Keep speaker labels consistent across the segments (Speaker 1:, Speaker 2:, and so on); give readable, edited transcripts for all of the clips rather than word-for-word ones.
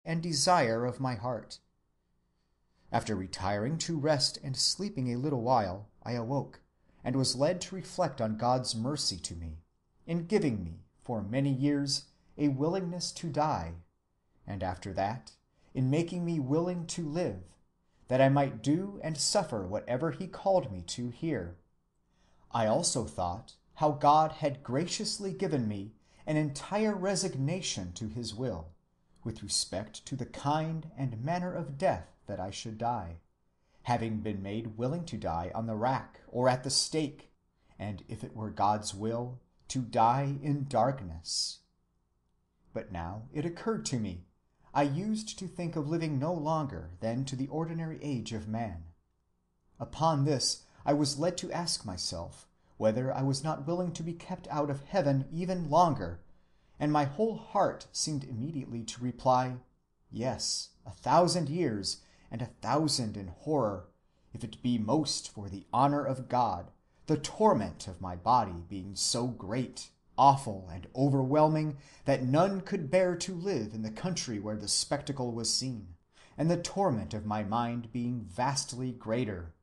Speaker 1: and desire of my heart. After retiring to rest and sleeping a little while, I awoke, and was led to reflect on God's mercy to me, in giving me, for many years, a willingness to die, and after that, in making me willing to live, that I might do and suffer whatever he called me to here. I also thought how God had graciously given me an entire resignation to his will, with respect to the kind and manner of death that I should die, having been made willing to die on the rack or at the stake, and if it were God's will, to die in darkness. But now it occurred to me, I used to think of living no longer than to the ordinary age of man. Upon this I was led to ask myself whether I was not willing to be kept out of heaven even longer, and my whole heart seemed immediately to reply, yes, 1,000 years, and 1,000 in horror, if it be most for the honor of God, the torment of my body being so great, awful, and overwhelming that none could bear to live in the country where the spectacle was seen, and the torment of my mind being vastly greater.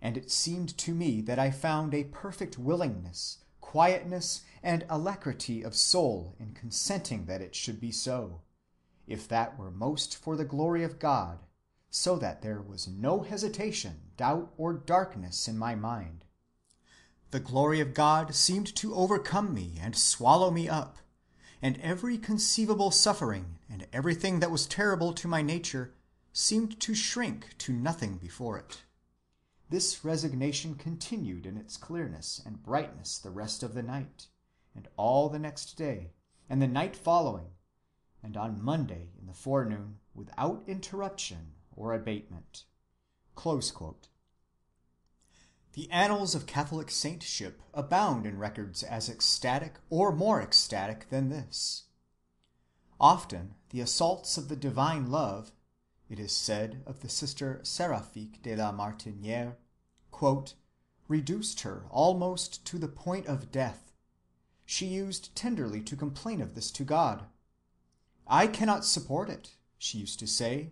Speaker 1: And it seemed to me that I found a perfect willingness, quietness, and alacrity of soul in consenting that it should be so, if that were most for the glory of God, so that there was no hesitation, doubt, or darkness in my mind. The glory of God seemed to overcome me and swallow me up, and every conceivable suffering and everything that was terrible to my nature seemed to shrink to nothing before it. This resignation continued in its clearness and brightness the rest of the night, and all the next day, and the night following, and on Monday in the forenoon, without interruption or abatement." The annals of Catholic saintship abound in records as ecstatic or more ecstatic than this. Often the assaults of the divine love, it is said of the sister Seraphique de la Martinière, "reduced her almost to the point of death. She used tenderly to complain of this to God. 'I cannot support it,' she used to say.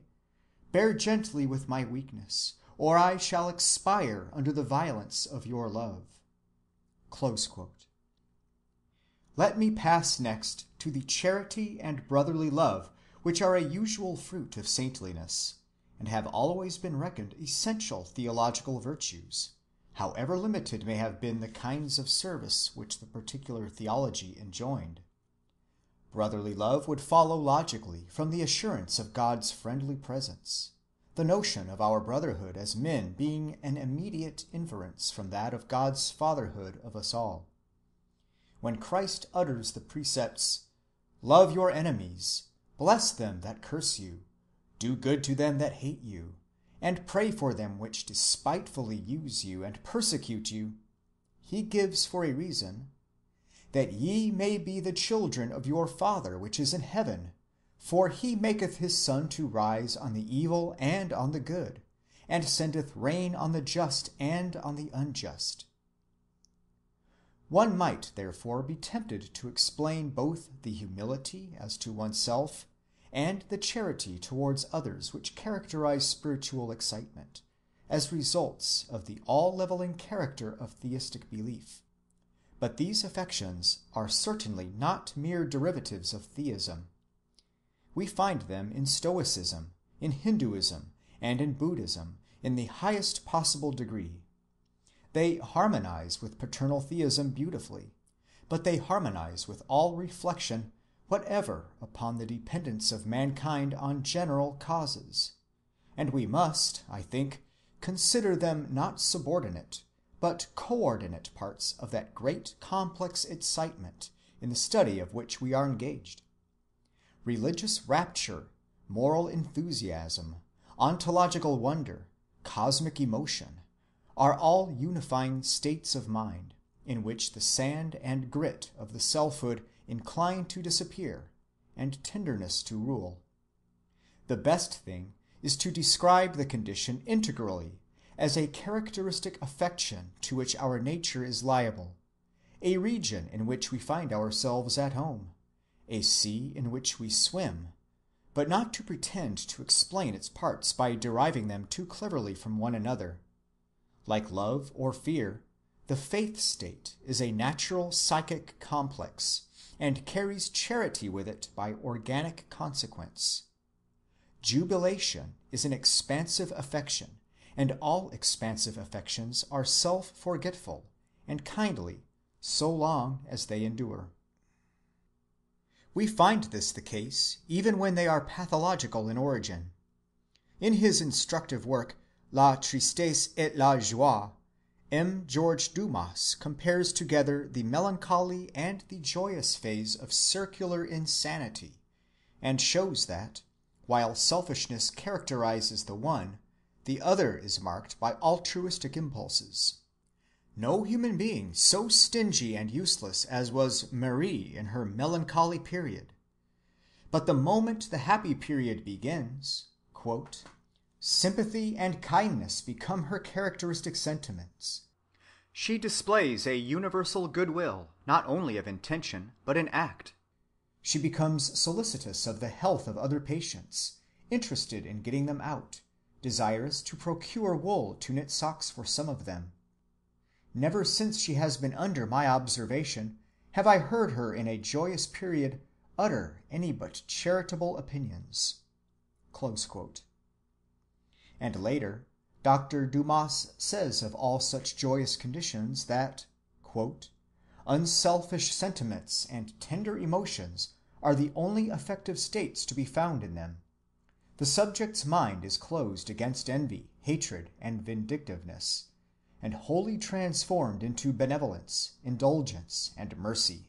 Speaker 1: 'Bear gently with my weakness, or I shall expire under the violence of your love.'" Let me pass next to the charity and brotherly love which are a usual fruit of saintliness, and have always been reckoned essential theological virtues, however limited may have been the kinds of service which the particular theology enjoined. Brotherly love would follow logically from the assurance of God's friendly presence, the notion of our brotherhood as men being an immediate inference from that of God's fatherhood of us all. When Christ utters the precepts, "Love your enemies, bless them that curse you, do good to them that hate you, and pray for them which despitefully use you and persecute you," he gives for a reason, "that ye may be the children of your Father which is in heaven, for he maketh his sun to rise on the evil and on the good, and sendeth rain on the just and on the unjust." One might therefore be tempted to explain both the humility as to oneself and the charity towards others which characterize spiritual excitement, as results of the all-leveling character of theistic belief. But these affections are certainly not mere derivatives of theism. We find them in Stoicism, in Hinduism, and in Buddhism in the highest possible degree. They harmonize with paternal theism beautifully, but they harmonize with all reflection whatever upon the dependence of mankind on general causes, and we must, I think, consider them not subordinate, but coordinate parts of that great complex excitement in the study of which we are engaged. Religious rapture, moral enthusiasm, ontological wonder, cosmic emotion, are all unifying states of mind, in which the sand and grit of the selfhood incline to disappear, and tenderness to rule. The best thing is to describe the condition integrally, as a characteristic affection to which our nature is liable, a region in which we find ourselves at home, a sea in which we swim, but not to pretend to explain its parts by deriving them too cleverly from one another. Like love or fear, the faith state is a natural psychic complex, and carries charity with it by organic consequence. Jubilation is an expansive affection, and all expansive affections are self-forgetful and kindly so long as they endure. We find this the case even when they are pathological in origin. In his instructive work, La tristesse et la joie, M. George Dumas compares together the melancholy and the joyous phase of circular insanity, and shows that, while selfishness characterizes the one, the other is marked by altruistic impulses. No human being so stingy and useless as was Marie in her melancholy period. But the moment the happy period begins, sympathy and kindness become her characteristic sentiments. She displays a universal goodwill, not only of intention, but in act. She becomes solicitous of the health of other patients, interested in getting them out, desirous to procure wool to knit socks for some of them. Never since she has been under my observation have I heard her in a joyous period utter any but charitable opinions." And later, Dr. Dumas says of all such joyous conditions that "unselfish sentiments and tender emotions are the only affective states to be found in them. The subject's mind is closed against envy, hatred, and vindictiveness, and wholly transformed into benevolence, indulgence, and mercy."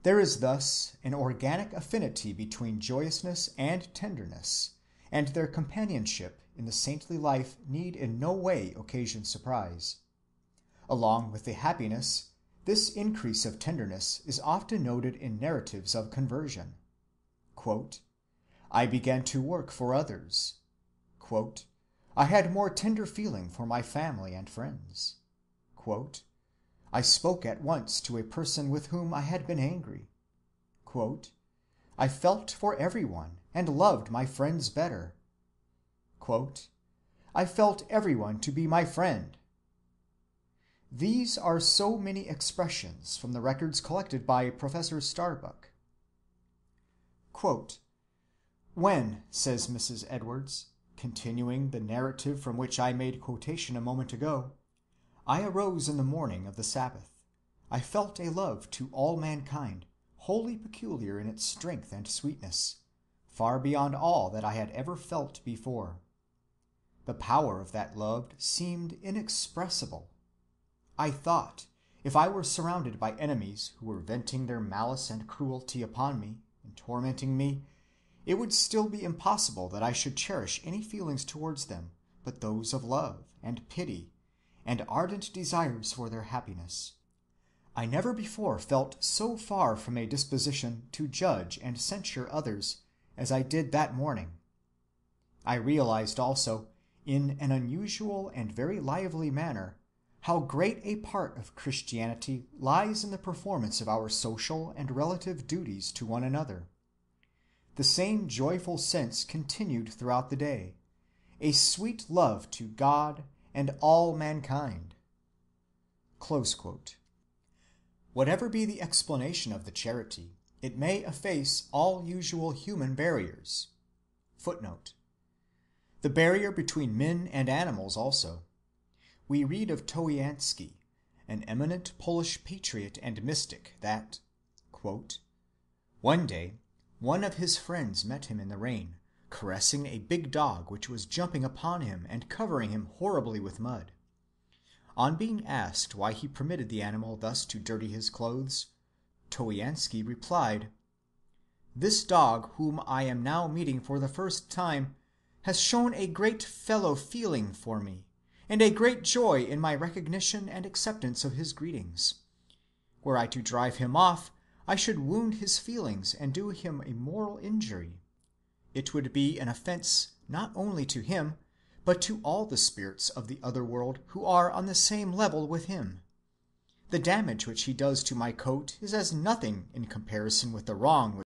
Speaker 1: There is thus an organic affinity between joyousness and tenderness, and their companionship in the saintly life need in no way occasion surprise. Along with the happiness, this increase of tenderness is often noted in narratives of conversion. "I began to work for others." "I had more tender feeling for my family and friends." "I spoke at once to a person with whom I had been angry." "I felt for everyone and loved my friends better." "I felt everyone to be my friend." These are so many expressions from the records collected by Professor Starbuck. "When," says Mrs. Edwards, continuing the narrative from which I made quotation a moment ago, "I arose in the morning of the Sabbath, I felt a love to all mankind, wholly peculiar in its strength and sweetness, far beyond all that I had ever felt before. The power of that love seemed inexpressible. I thought, if I were surrounded by enemies who were venting their malice and cruelty upon me, and tormenting me, it would still be impossible that I should cherish any feelings towards them but those of love and pity, and ardent desires for their happiness. I never before felt so far from a disposition to judge and censure others as I did that morning. I realized also, in an unusual and very lively manner, how great a part of Christianity lies in the performance of our social and relative duties to one another. The same joyful sense continued throughout the day, a sweet love to God and all mankind." Whatever be the explanation of the charity, it may efface all usual human barriers. The barrier between men and animals also. We read of Towiański, an eminent Polish patriot and mystic, that "one day one of his friends met him in the rain, caressing a big dog which was jumping upon him and covering him horribly with mud. On being asked why he permitted the animal thus to dirty his clothes, Towiański replied, 'This dog whom I am now meeting for the first time has shown a great fellow-feeling for me, and a great joy in my recognition and acceptance of his greetings. Were I to drive him off, I should wound his feelings and do him a moral injury. It would be an offense not only to him, but to all the spirits of the other world who are on the same level with him. The damage which he does to my coat is as nothing in comparison with the wrong